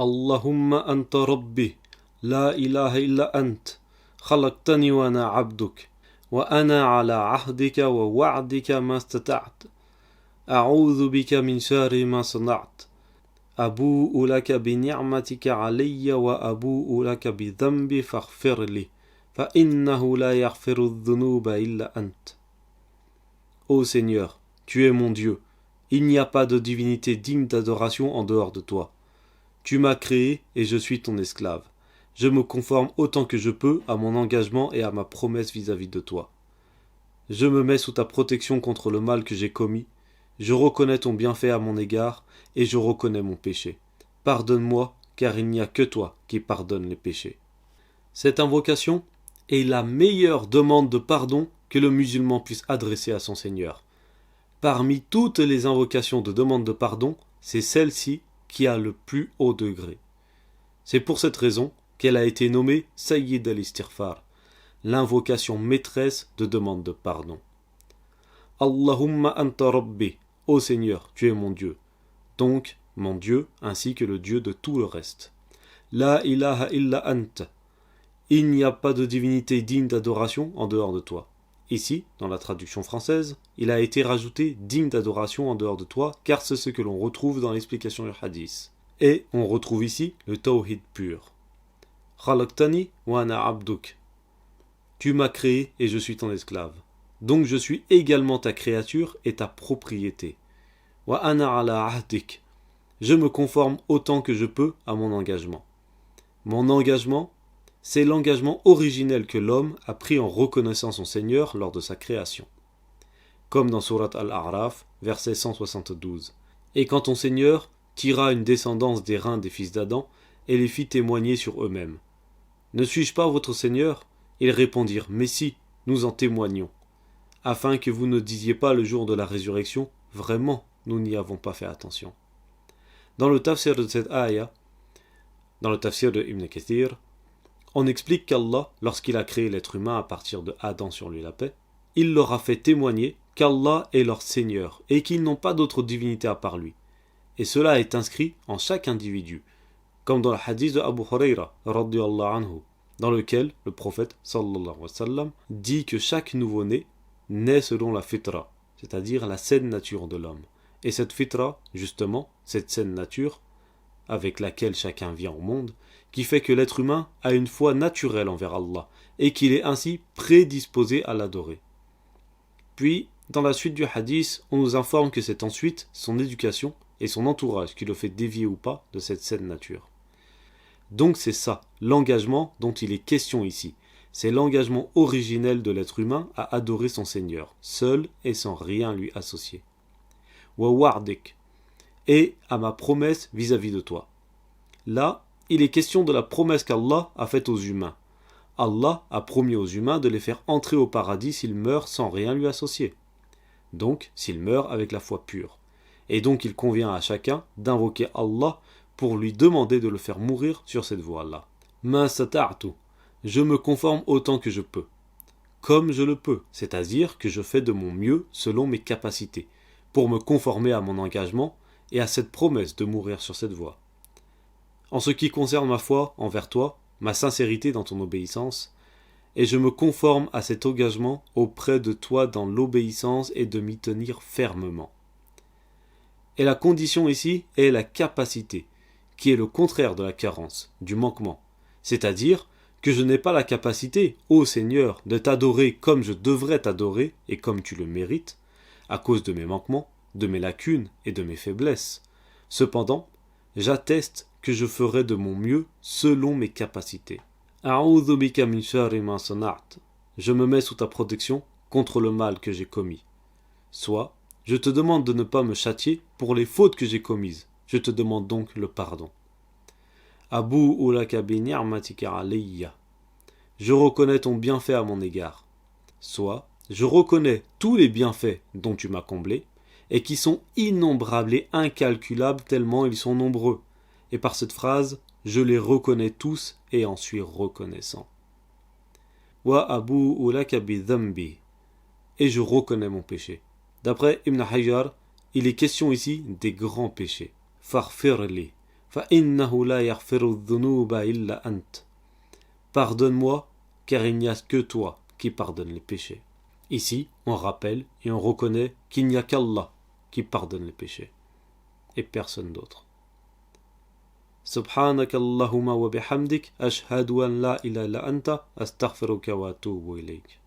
Allahumma anta rabbi, la ilaha illa ant, khalaqtani wa ana abduk, wa ana ala ahdika wa wa'dika ma stata'at, a'udhu bika min shari ma sana'at, abu'u laka bi ni'matika alayya wa abu'u laka bi dhanbi faghfir li, fa innahu la yaghfiru dhunuba illa ant. Ô Seigneur, tu es mon Dieu, il n'y a pas de divinité digne d'adoration en dehors de toi. Tu m'as créé et je suis ton esclave. Je me conforme autant que je peux à mon engagement et à ma promesse vis-à-vis de toi. Je me mets sous ta protection contre le mal que j'ai commis. Je reconnais ton bienfait à mon égard et je reconnais mon péché. Pardonne-moi, car il n'y a que toi qui pardonne les péchés. Cette invocation est la meilleure demande de pardon que le musulman puisse adresser à son Seigneur. Parmi toutes les invocations de demande de pardon, c'est celle-ci qui a le plus haut degré. C'est pour cette raison qu'elle a été nommée Sayyid al-Istighfar, l'invocation maîtresse de demande de pardon. Allahumma anta rabbi, ô Seigneur, tu es mon Dieu, donc mon Dieu ainsi que le Dieu de tout le reste. La ilaha illa anta, il n'y a pas de divinité digne d'adoration en dehors de toi. Ici, dans la traduction française, il a été rajouté digne d'adoration en dehors de toi, car c'est ce que l'on retrouve dans l'explication du hadith. Et on retrouve ici le tawhid pur. Khalaqtani wa ana abduk. Tu m'as créé et je suis ton esclave. Donc je suis également ta créature et ta propriété. Wa ana ala ahdik. Je me conforme autant que je peux à mon engagement. Mon engagement, c'est l'engagement originel que l'homme a pris en reconnaissant son Seigneur lors de sa création. Comme dans Surat Al-A'raf, verset 172. Et quand ton Seigneur tira une descendance des reins des fils d'Adam et les fit témoigner sur eux-mêmes. Ne suis-je pas votre Seigneur ? Ils répondirent, mais si, nous en témoignons. Afin que vous ne disiez pas le jour de la résurrection, vraiment, nous n'y avons pas fait attention. Dans le tafsir de cette ayah, dans le tafsir de Ibn Kathir, on explique qu'Allah, lorsqu'il a créé l'être humain à partir de Adam sur lui la paix, il leur a fait témoigner qu'Allah est leur Seigneur et qu'ils n'ont pas d'autre divinité à part lui. Et cela est inscrit en chaque individu, comme dans le hadith de Abu Huraira, radiyallahu anhu, dans lequel le prophète sallallahu alayhi wa sallam dit que chaque nouveau-né naît selon la fitra, c'est-à-dire la saine nature de l'homme. Et cette fitra, justement, cette saine nature, avec laquelle chacun vient au monde, qui fait que l'être humain a une foi naturelle envers Allah et qu'il est ainsi prédisposé à l'adorer. Puis, dans la suite du hadith, on nous informe que c'est ensuite son éducation et son entourage qui le fait dévier ou pas de cette saine nature. Donc c'est ça, l'engagement dont il est question ici. C'est l'engagement originel de l'être humain à adorer son Seigneur, seul et sans rien lui associer. Wa wa'dik, et à ma promesse vis-à-vis de toi. Là, il est question de la promesse qu'Allah a faite aux humains. Allah a promis aux humains de les faire entrer au paradis s'ils meurent sans rien lui associer. Donc, s'ils meurent avec la foi pure. Et donc, il convient à chacun d'invoquer Allah pour lui demander de le faire mourir sur cette voie-là. Ma sata'tu, je me conforme autant que je peux. Comme je le peux, c'est-à-dire que je fais de mon mieux selon mes capacités, pour me conformer à mon engagement et à cette promesse de mourir sur cette voie. En ce qui concerne ma foi envers toi, ma sincérité dans ton obéissance, et je me conforme à cet engagement auprès de toi dans l'obéissance et de m'y tenir fermement. Et la condition ici est la capacité, qui est le contraire de la carence, du manquement. C'est-à-dire que je n'ai pas la capacité, ô Seigneur, de t'adorer comme je devrais t'adorer et comme tu le mérites, à cause de mes manquements, de mes lacunes et de mes faiblesses. Cependant, j'atteste que je ferai de mon mieux selon mes capacités. A'udhu bika min sharri ma sana'at. Je me mets sous ta protection contre le mal que j'ai commis. Soit, je te demande de ne pas me châtier pour les fautes que j'ai commises. Je te demande donc le pardon. Abu'u laka bi ni'matika alayya. Je reconnais ton bienfait à mon égard. Soit, je reconnais tous les bienfaits dont tu m'as comblé et qui sont innombrables et incalculables tellement ils sont nombreux. Et par cette phrase, je les reconnais tous et en suis reconnaissant. Wa abu'u laka bi dhanbi. Et je reconnais mon péché. D'après Ibn Hajar, il est question ici des grands péchés. Faghfir li. فإنه لا يغفر الذنوب إلا أنت. Pardonne-moi, car il n'y a que toi qui pardonne les péchés. Ici, on rappelle et on reconnaît qu'il n'y a qu'Allah qui pardonne les péchés, et personne d'autre. سبحانك اللهم وبحمدك أشهد أن لا إله إلا أنت أستغفرك وأتوب إليك.